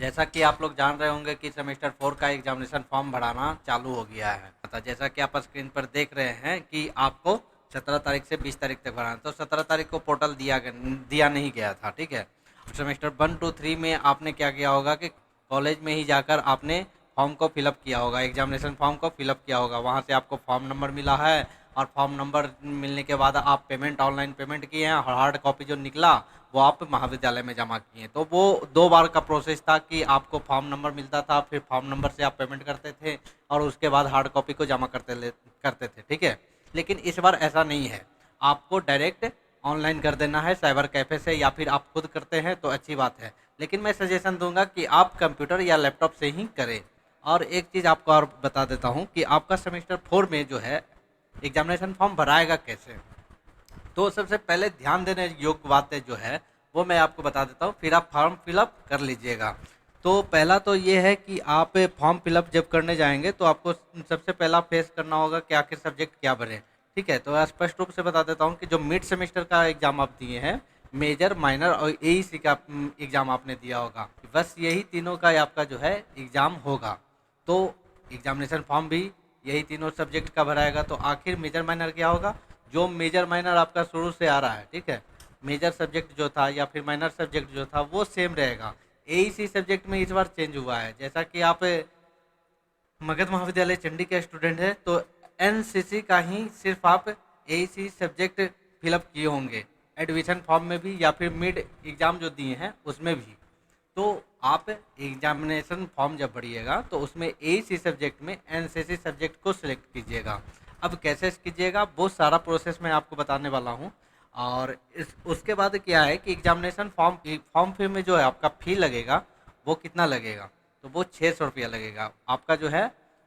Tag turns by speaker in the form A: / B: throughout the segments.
A: जैसा कि आप लोग जान रहे होंगे कि सेमेस्टर 4 का एग्जामिनेशन फॉर्म भराना चालू हो गया है। जैसा कि आप स्क्रीन पर देख रहे हैं कि आपको 17 तारीख से 20 तारीख तक भराना, तो 17 तारीख को पोर्टल दिया नहीं गया था, ठीक है। सेमेस्टर 1 टू 3 में आपने क्या किया होगा कि कॉलेज में ही जाकर आपने फॉर्म को फिलअप किया होगा, एग्जामिनेशन फॉर्म को फिलअप किया होगा। वहाँ से आपको फॉर्म नंबर मिला है और फॉर्म नंबर मिलने के बाद आप पेमेंट ऑनलाइन पेमेंट किए हैं और हार्ड कॉपी जो निकला वो आप महाविद्यालय में जमा किए। तो वो 2 बार का प्रोसेस था कि आपको फॉर्म नंबर मिलता था, फिर फॉर्म नंबर से आप पेमेंट करते थे और उसके बाद हार्ड कॉपी को जमा करते थे, ठीक है। लेकिन इस बार ऐसा नहीं है, आपको डायरेक्ट ऑनलाइन कर देना है साइबर कैफ़े से, या फिर आप खुद करते हैं तो अच्छी बात है। लेकिन मैं सजेशन दूंगा कि आप कंप्यूटर या लैपटॉप से ही करें। और एक चीज़ आपको और बता देता हूँ कि आपका सेमेस्टर 4 में जो है एग्जामिनेशन फॉर्म भराएगा कैसे। तो सबसे पहले ध्यान देने योग्य बातें जो है वो मैं आपको बता देता हूँ, फिर आप फॉर्म फिलअप कर लीजिएगा। तो पहला तो ये है कि आप फॉर्म फिलअप जब करने जाएंगे तो आपको सबसे पहला फेस करना होगा कि आखिर सब्जेक्ट क्या भरें, ठीक है। तो स्पष्ट रूप से बता देता हूँ कि जो मिड सेमेस्टर का एग्ज़ाम आप दिए हैं, मेजर माइनर और एईसी का एग्ज़ाम आपने दिया होगा, बस यही तीनों का आपका जो है एग्ज़ाम होगा। तो एग्जामिनेशन फॉर्म भी यही तीनों सब्जेक्ट का भराएगा। तो आखिर मेजर माइनर क्या होगा, जो मेजर माइनर आपका शुरू से आ रहा है, ठीक है। मेजर सब्जेक्ट जो था या फिर माइनर सब्जेक्ट जो था वो सेम रहेगा। एईसी सब्जेक्ट में इस बार चेंज हुआ है, जैसा कि आप मगध महाविद्यालय चंडी के स्टूडेंट हैं तो एनसीसी का ही सिर्फ आप एईसी सब्जेक्ट फिलअप किए होंगे, एडमिशन फॉर्म में भी या फिर मिड एग्ज़ाम जो दिए हैं उसमें भी। तो आप एग्जामिनेशन फॉर्म जब भरिएगा तो उसमें एईसी सब्जेक्ट में एनसीसी सब्जेक्ट को सिलेक्ट कीजिएगा। अब कैसे कीजिएगा वो सारा प्रोसेस मैं आपको बताने वाला हूँ। और उसके बाद क्या है कि एग्जामिनेशन फॉर्म फी में जो है आपका फ़ी लगेगा, वो कितना लगेगा, तो वो 600 रुपया लगेगा आपका जो है।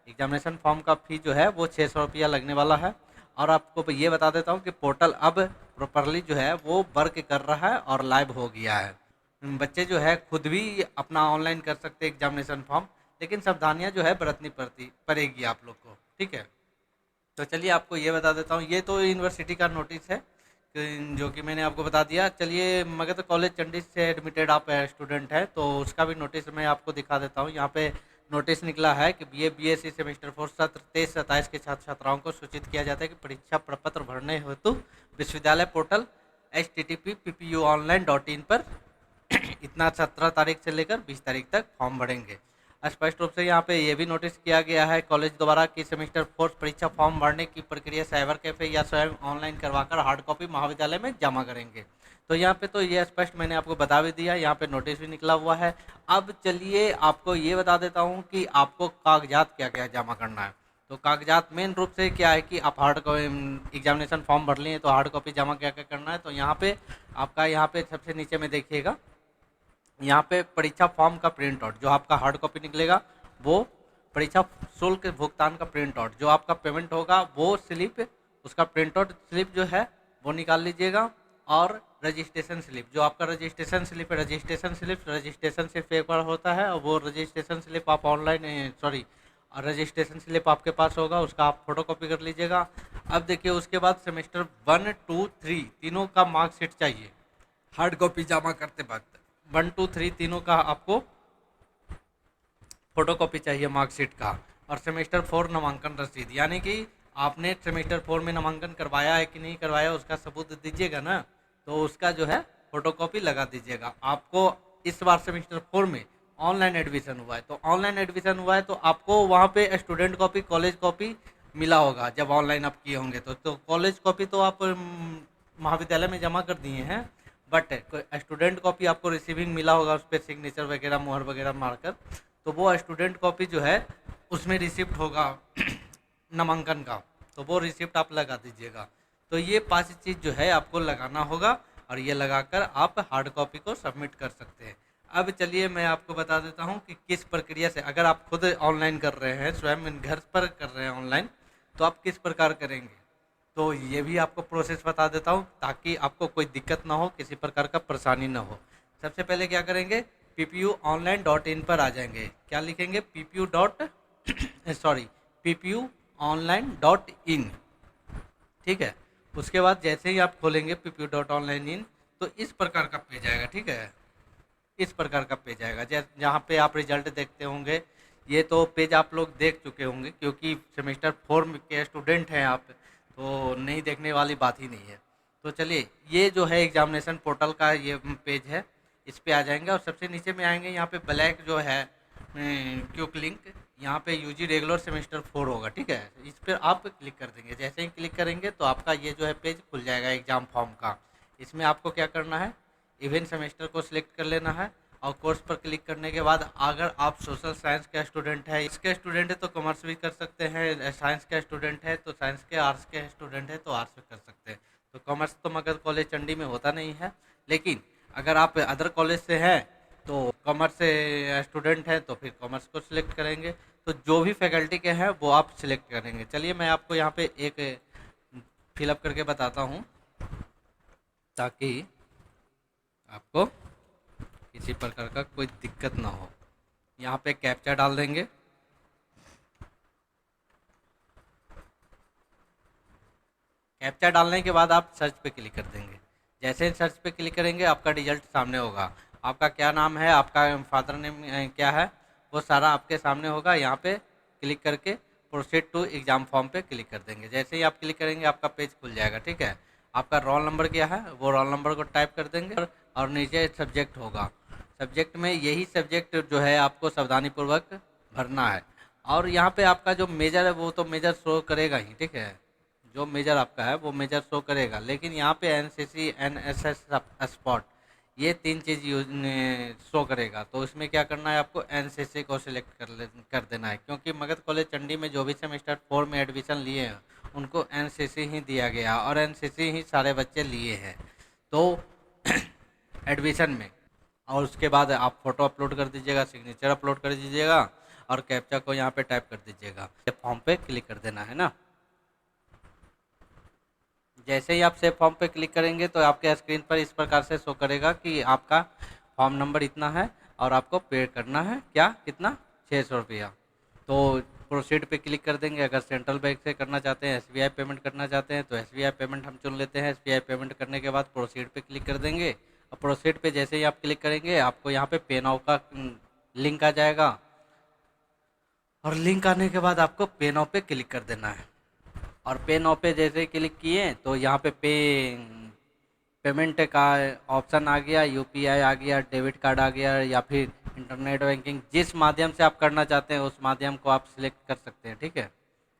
A: एग्जामिनेशन फॉर्म का फ़ी जो है वो 600 रुपया लगने वाला है। और आपको ये बता देता हूँ कि पोर्टल अब प्रॉपरली जो है वो वर्क कर रहा है और लाइव हो गया है। बच्चे जो है खुद भी अपना ऑनलाइन कर सकते हैं एग्जामिनेशन फॉर्म, लेकिन सावधानियां जो है बरतनी पड़ेगी आप लोग को, ठीक है। तो चलिए आपको ये बता देता हूँ, ये तो यूनिवर्सिटी का नोटिस है जो कि मैंने आपको बता दिया। चलिए मगध कॉलेज चंडी से एडमिटेड आप स्टूडेंट हैं तो उसका भी नोटिस मैं आपको दिखा देता हूँ। यहाँ पे नोटिस निकला है कि बीएससी सेमेस्टर 4 सत्र 23-27 के छात्र छात्राओं को सूचित किया जाता है कि परीक्षा प्रपत्र भरने हेतु विश्वविद्यालय पोर्टल http://ppionline.in पर इतना 17 तारीख से लेकर 20 तारीख तक फॉर्म भरेंगे। स्पष्ट रूप से यहाँ पे ये भी नोटिस किया गया है कॉलेज द्वारा कि सेमेस्टर 4 परीक्षा फॉर्म भरने की प्रक्रिया साइबर कैफे या स्वयं ऑनलाइन करवाकर हार्ड कॉपी महाविद्यालय में जमा करेंगे। तो यहाँ पे तो ये स्पष्ट मैंने आपको बता भी दिया, यहाँ पे नोटिस भी निकला हुआ है। अब चलिए आपको ये बता देता हूँ कि आपको कागजात क्या क्या जमा करना है। तो कागजात मेन रूप से क्या है कि आप हार्ड एग्जामिनेशन फॉर्म भर लिए तो हार्ड कॉपी जमा क्या क्या करना है। तो यहाँ पे आपका यहाँ पे सबसे नीचे में देखिएगा, यहाँ पे परीक्षा फॉर्म का प्रिंट आउट जो आपका हार्ड कॉपी निकलेगा, वो परीक्षा शुल्क भुगतान का प्रिंट आउट जो आपका पेमेंट होगा वो स्लिप, उसका प्रिंट आउट स्लिप जो है वो निकाल लीजिएगा। और रजिस्ट्रेशन स्लिप जो आपका रजिस्ट्रेशन स्लिप है, रजिस्ट्रेशन स्लिप एक बार होता है और वो रजिस्ट्रेशन स्लिप आप ऑनलाइन सॉरी रजिस्ट्रेशन स्लिप आपके पास होगा, उसका आप फोटो कॉपी कर लीजिएगा। अब देखिए उसके बाद सेमेस्टर 1, 2, 3 तीनों का मार्कशीट चाहिए हार्ड कॉपी जमा करते वक्त। 1, 2, 3 तीनों का आपको फोटो कॉपी चाहिए मार्कशीट का। और सेमेस्टर 4 नामांकन रसीद, यानी कि आपने सेमेस्टर 4 में नामांकन करवाया है कि नहीं करवाया उसका सबूत दीजिएगा ना, तो उसका जो है फोटो कॉपी लगा दीजिएगा। आपको इस बार सेमेस्टर 4 में ऑनलाइन एडमिशन हुआ है, तो ऑनलाइन एडमिशन हुआ है तो आपको वहाँ पे स्टूडेंट कॉपी कॉलेज कॉपी मिला होगा जब ऑनलाइन आप किए होंगे। तो कॉलेज कॉपी तो आप महाविद्यालय में जमा कर दिए हैं, बट स्टूडेंट कॉपी आपको रिसीविंग मिला होगा, उस पर सिग्नेचर वगैरह मोहर वगैरह मारकर। तो वो स्टूडेंट कॉपी जो है उसमें रिसिप्ट होगा नामांकन का, तो वो रिसिप्ट आप लगा दीजिएगा। तो ये 5 चीज़ जो है आपको लगाना होगा और ये लगाकर आप हार्ड कॉपी को सबमिट कर सकते हैं। अब चलिए मैं आपको बता देता हूँ कि किस प्रक्रिया से, अगर आप खुद ऑनलाइन कर रहे हैं, स्वयं घर पर कर रहे हैं ऑनलाइन, तो आप किस प्रकार करेंगे। तो ये भी आपको प्रोसेस बता देता हूँ ताकि आपको कोई दिक्कत ना हो, किसी प्रकार का परेशानी ना हो। सबसे पहले क्या करेंगे, ppionline.in पर आ जाएंगे। क्या लिखेंगे, ppu डॉट सॉरी ppionline.in, ठीक है। उसके बाद जैसे ही आप खोलेंगे ppu.online in तो इस प्रकार का पेज आएगा, ठीक है। इस प्रकार का पेज आएगा। जहाँ पे आप रिजल्ट देखते होंगे, ये तो पेज आप लोग देख चुके होंगे क्योंकि सेमेस्टर 4 के स्टूडेंट हैं आप, तो नहीं देखने वाली बात ही नहीं है। तो चलिए, ये जो है एग्जामिनेशन पोर्टल का ये पेज है, इस पे आ जाएंगे और सबसे नीचे में आएंगे, यहाँ पे ब्लैक जो है क्विक लिंक, यहाँ पे यूजी रेगुलर सेमेस्टर 4 होगा, ठीक है। इस पर आप क्लिक कर देंगे। जैसे ही क्लिक करेंगे तो आपका ये जो है पेज खुल जाएगा एग्जाम फॉर्म का। इसमें आपको क्या करना है, इवेंट सेमेस्टर को सिलेक्ट कर लेना है और कोर्स पर क्लिक करने के बाद अगर आप सोशल साइंस का स्टूडेंट है, इसके स्टूडेंट है तो कॉमर्स भी कर सकते हैं, साइंस का स्टूडेंट है तो साइंस के, आर्ट्स के स्टूडेंट है तो आर्ट्स भी कर सकते हैं। तो कॉमर्स तो मगध कॉलेज चंडी में होता नहीं है, लेकिन अगर आप अदर कॉलेज से हैं तो कॉमर्स से स्टूडेंट हैं तो फिर कॉमर्स को सिलेक्ट करेंगे। तो जो भी फैकल्टी के हैं वो आप सिलेक्ट करेंगे। चलिए मैं आपको यहाँ पे एक फिलअप करके बताता हूँ ताकि आपको किसी प्रकार का कोई दिक्कत ना हो। यहाँ पे कैप्चा डाल देंगे। कैप्चा डालने के बाद आप सर्च पे क्लिक कर देंगे। जैसे ही सर्च पे क्लिक करेंगे आपका रिजल्ट सामने होगा। आपका क्या नाम है, आपका फादर नेम क्या है, वो सारा आपके सामने होगा। यहाँ पे क्लिक करके प्रोसीड टू एग्ज़ाम फॉर्म पे क्लिक कर देंगे। जैसे ही आप क्लिक करेंगे आपका पेज खुल जाएगा, ठीक है। आपका रोल नंबर क्या है वो रोल नंबर को टाइप कर देंगे और नीचे सब्जेक्ट होगा। सब्जेक्ट में यही सब्जेक्ट जो है आपको सावधानीपूर्वक भरना है। और यहाँ पे आपका जो मेजर है वो तो मेजर शो करेगा ही, ठीक है। जो मेजर आपका है वो मेजर शो करेगा, लेकिन यहाँ पे एनसीसी एनएसएस स्पॉट ये तीन चीज़ यूज शो करेगा। तो इसमें क्या करना है, आपको एनसीसी को सिलेक्ट कर देना है, क्योंकि मगध कॉलेज चंडी में जो भी सेमेस्टर 4 में एडमिशन लिए हैं उनको एनसीसी ही दिया गया और एनसीसी ही सारे बच्चे लिए हैं। तो एडमिशन में, और उसके बाद आप फोटो अपलोड कर दीजिएगा, सिग्नेचर अपलोड कर दीजिएगा और कैप्चा को यहाँ पे टाइप कर दीजिएगा। फॉर्म पे क्लिक कर देना है ना। जैसे ही आप सेव फॉर्म पे क्लिक करेंगे तो आपके स्क्रीन पर इस प्रकार से शो करेगा कि आपका फॉर्म नंबर इतना है और आपको पे करना है क्या, कितना, 600 रुपया। तो प्रोसीड पे क्लिक कर देंगे। अगर सेंट्रल बैंक से करना चाहते हैं, एसबीआई पेमेंट करना चाहते हैं तो एसबीआई पेमेंट हम चुन लेते हैं। एसबीआई पेमेंट करने के बाद प्रोसीड पे क्लिक कर देंगे और प्रोसीड पे जैसे ही आप क्लिक करेंगे आपको यहाँ पे पे नाउ का लिंक आ जाएगा और लिंक आने के बाद आपको पे नाउ पे क्लिक कर देना है। और पे नाउ पे जैसे ही क्लिक किए तो यहाँ पे पेमेंट का ऑप्शन आ गया, यूपीआई आ गया, डेबिट कार्ड आ गया या फिर इंटरनेट बैंकिंग, जिस माध्यम से आप करना चाहते हैं उस माध्यम को आप सिलेक्ट कर सकते हैं, ठीक है।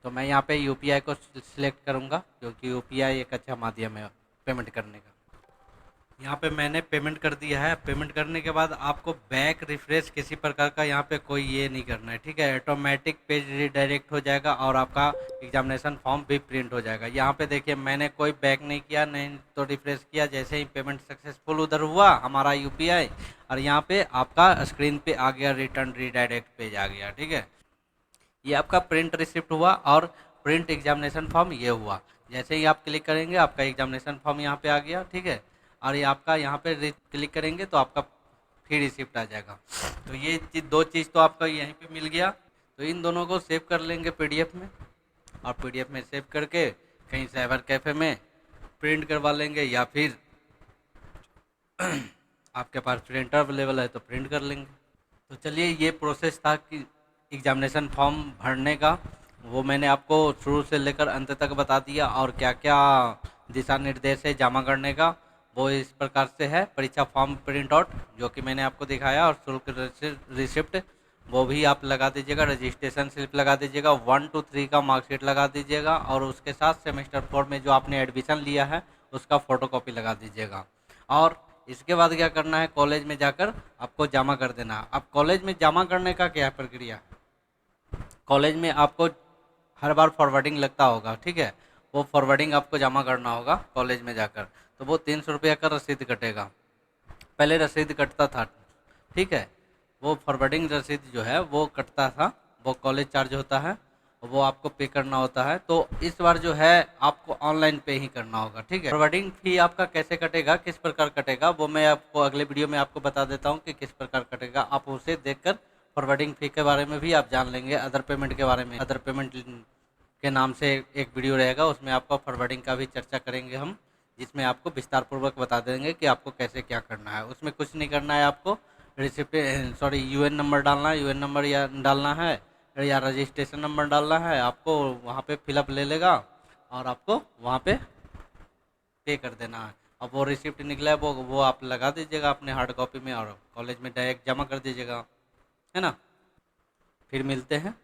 A: तो मैं यहाँ पे यूपीआई को सिलेक्ट करूँगा क्योंकि यूपीआई एक अच्छा माध्यम है पेमेंट करने का। यहाँ पे मैंने पेमेंट कर दिया है। पेमेंट करने के बाद आपको बैक रिफ्रेश किसी प्रकार का यहाँ पे कोई ये नहीं करना है, ठीक है। ऑटोमेटिक पेज रिडायरेक्ट हो जाएगा और आपका एग्जामिनेशन फॉर्म भी प्रिंट हो जाएगा। यहाँ पे देखिए मैंने कोई बैक नहीं किया, नहीं तो रिफ्रेश किया। जैसे ही पेमेंट सक्सेसफुल उधर हुआ हमारा यूपीआई और यहाँ पे आपका स्क्रीन पे आ गया रिटर्न रिडायरेक्ट पेज आ गया, ठीक है। ये आपका प्रिंट रिसिप्ट हुआ और प्रिंट एग्जामिनेशन फॉर्म ये हुआ। जैसे ही आप क्लिक करेंगे आपका एग्जामिनेशन फॉर्म यहाँ पे आ गया, ठीक है। और ये आपका यहाँ पे क्लिक करेंगे तो आपका फ्री रिसिप्ट आ जाएगा। तो ये दो चीज़ तो आपका यहीं पे मिल गया। तो इन दोनों को सेव कर लेंगे पीडीएफ में और पीडीएफ में सेव करके कहीं साइबर कैफ़े में प्रिंट करवा लेंगे या फिर आपके पास प्रिंटर अवेलेबल है तो प्रिंट कर लेंगे। तो चलिए, ये प्रोसेस था कि एग्जामिनेशन फॉर्म भरने का, वो मैंने आपको शुरू से लेकर अंत तक बता दिया। और क्या क्या दिशा निर्देश है जमा करने का वो इस प्रकार से है। परीक्षा फॉर्म प्रिंट आउट जो कि मैंने आपको दिखाया और शुल्क रिसिप्ट वो भी आप लगा दीजिएगा। रजिस्ट्रेशन स्लिप लगा दीजिएगा, 1 to 3 का मार्कशीट लगा दीजिएगा और उसके साथ सेमेस्टर 4 में जो आपने एडमिशन लिया है उसका फ़ोटोकॉपी लगा दीजिएगा। और इसके बाद क्या करना है, कॉलेज में जाकर आपको जमा कर देना है। अब कॉलेज में जमा करने का क्या प्रक्रिया, कॉलेज में आपको हर बार फॉरवर्डिंग लगता होगा, ठीक है। वो फॉरवर्डिंग आपको जमा करना होगा कॉलेज में जाकर। तो वो 300 रुपये का रसीद कटेगा। पहले रसीद कटता था, ठीक है। वो फॉरवर्डिंग रसीद जो है वो कटता था, वो कॉलेज चार्ज होता है, वो आपको पे करना होता है। तो इस बार जो है आपको ऑनलाइन पे ही करना होगा, ठीक है। फॉरवर्डिंग फी आपका कैसे कटेगा, किस प्रकार कटेगा, वो मैं आपको अगले वीडियो में आपको बता देता हूँ कि किस प्रकार कटेगा। आप उसे देखकर फॉरवर्डिंग फ़ी के बारे में भी आप जान लेंगे। अदर पेमेंट के बारे में, अदर पेमेंट के नाम से एक वीडियो रहेगा, उसमें आपको फॉरवर्डिंग का भी चर्चा करेंगे हम, जिसमें आपको विस्तार पूर्वक बता देंगे कि आपको कैसे क्या करना है। उसमें कुछ नहीं करना है आपको, रिसिप्ट सॉरी यूएन नंबर डालना है, यूएन नंबर या डालना है या रजिस्ट्रेशन नंबर डालना है, आपको वहाँ पे फिलअप ले लेगा और आपको वहाँ पे पे कर देना है। अब वो रिसिप्ट निकला है वो आप लगा दीजिएगा अपने हार्ड कॉपी में और कॉलेज में डायरेक्ट जमा कर दीजिएगा, है ना। फिर मिलते हैं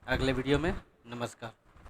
A: अगले वीडियो में। नमस्कार।